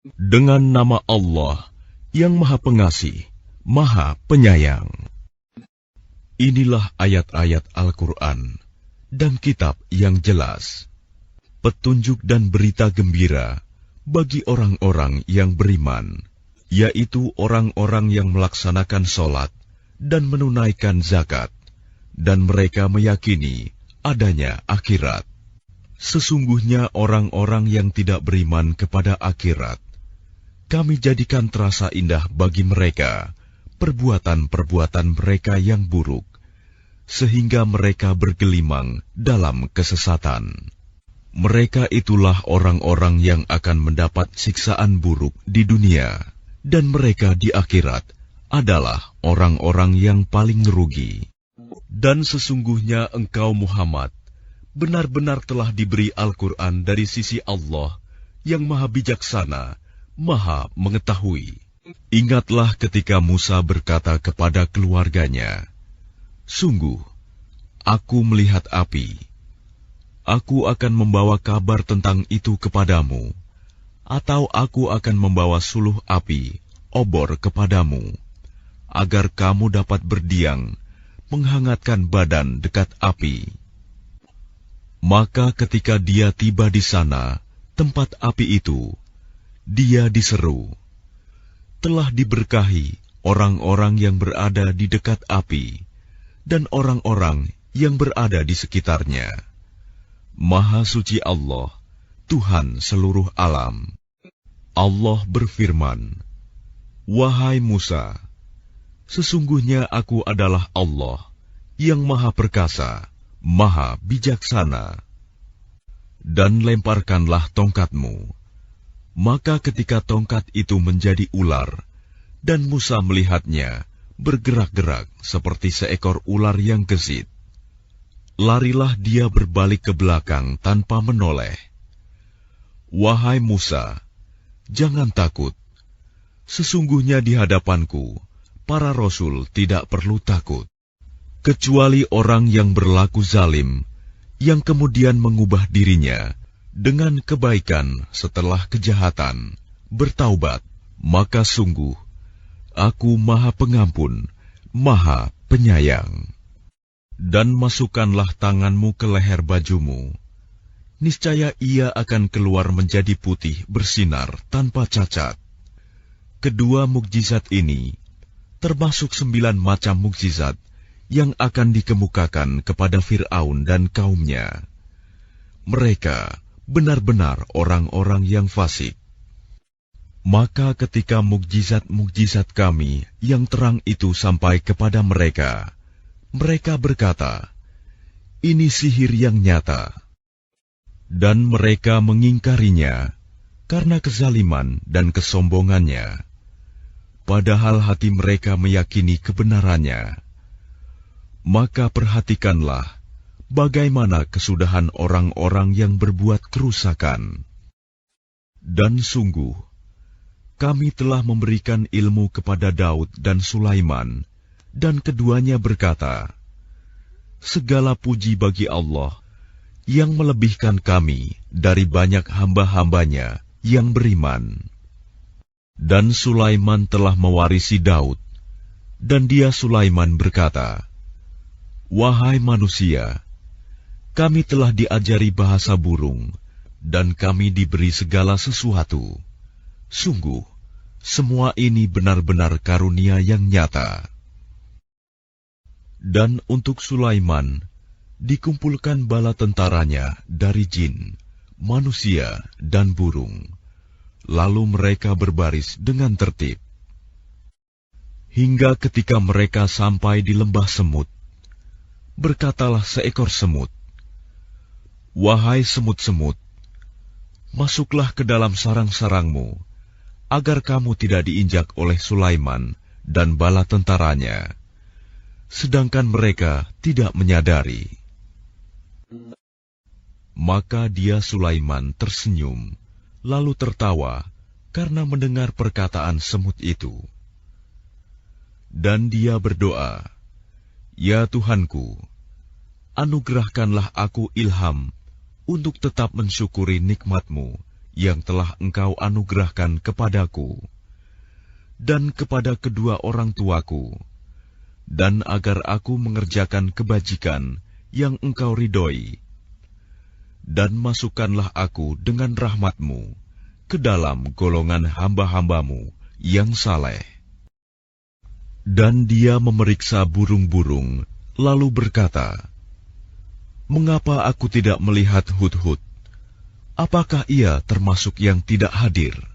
Dengan nama Allah yang Maha Pengasih, Maha Penyayang. Inilah ayat-ayat Al-Quran dan kitab yang jelas, petunjuk dan berita gembira bagi orang-orang yang beriman, yaitu orang-orang yang melaksanakan sholat dan menunaikan zakat, dan mereka meyakini adanya akhirat. Sesungguhnya orang-orang yang tidak beriman kepada akhirat, kami jadikan terasa indah bagi mereka perbuatan-perbuatan mereka yang buruk, sehingga mereka bergelimang dalam kesesatan. Mereka itulah orang-orang yang akan mendapat siksaan buruk di dunia, dan mereka di akhirat adalah orang-orang yang paling rugi. Dan sesungguhnya engkau Muhammad benar-benar telah diberi Al-Quran dari sisi Allah yang Maha Bijaksana, Maha Mengetahui. Ingatlah ketika Musa berkata kepada keluarganya, "Sungguh, aku melihat api. Aku akan membawa kabar tentang itu kepadamu, atau aku akan membawa suluh api, obor kepadamu, agar kamu dapat berdiam, menghangatkan badan dekat api." Maka ketika dia tiba di sana, tempat api itu, dia diseru, "Telah diberkahi orang-orang yang berada di dekat api, dan orang-orang yang berada di sekitarnya. Maha suci Allah, Tuhan seluruh alam." Allah berfirman, "Wahai Musa, sesungguhnya aku adalah Allah yang Maha Perkasa, Maha Bijaksana. Dan lemparkanlah tongkatmu." Maka ketika tongkat itu menjadi ular, dan Musa melihatnya bergerak-gerak seperti seekor ular yang gesit, larilah dia berbalik ke belakang tanpa menoleh. "Wahai Musa, jangan takut. Sesungguhnya di hadapanku, para rasul tidak perlu takut, kecuali orang yang berlaku zalim, yang kemudian mengubah dirinya dengan kebaikan setelah kejahatan, bertaubat, maka sungguh, aku Maha Pengampun, Maha Penyayang." Dan masukkanlah tanganmu ke leher bajumu, niscaya ia akan keluar menjadi putih bersinar tanpa cacat. Kedua mukjizat ini termasuk 9 macam mukjizat yang akan dikemukakan kepada Fir'aun dan kaumnya. Mereka benar-benar orang-orang yang fasik. Maka ketika mukjizat-mukjizat kami yang terang itu sampai kepada mereka, mereka berkata, "Ini sihir yang nyata." Dan mereka mengingkarinya karena kezaliman dan kesombongannya, padahal hati mereka meyakini kebenarannya. Maka perhatikanlah bagaimana kesudahan orang-orang yang berbuat kerusakan. Dan sungguh, kami telah memberikan ilmu kepada Daud dan Sulaiman, dan keduanya berkata, "Segala puji bagi Allah yang melebihkan kami dari banyak hamba-hambanya yang beriman." Dan Sulaiman telah mewarisi Daud, dan dia Sulaiman berkata, "Wahai manusia, kami telah diajari bahasa burung, dan kami diberi segala sesuatu. Sungguh, semua ini benar-benar karunia yang nyata." Dan untuk Sulaiman dikumpulkan bala tentaranya dari jin, manusia, dan burung. Lalu mereka berbaris dengan tertib. Hingga ketika mereka sampai di lembah semut, berkatalah seekor semut, "Wahai semut-semut, masuklah ke dalam sarang-sarangmu, agar kamu tidak diinjak oleh Sulaiman dan bala tentaranya." Sedangkan mereka tidak menyadari. Maka dia Sulaiman tersenyum, lalu tertawa karena mendengar perkataan semut itu. Dan dia berdoa, "Ya Tuhanku, anugerahkanlah aku ilham untuk tetap mensyukuri nikmat-Mu yang telah Engkau anugerahkan kepadaku dan kepada kedua orang tuaku, dan agar aku mengerjakan kebajikan yang Engkau ridhoi. Dan masukkanlah aku dengan rahmat-Mu ke dalam golongan hamba-hamba-Mu yang saleh. Dan dia memeriksa burung-burung, lalu berkata, "Mengapa aku tidak melihat Hudhud? Apakah ia termasuk yang tidak hadir?"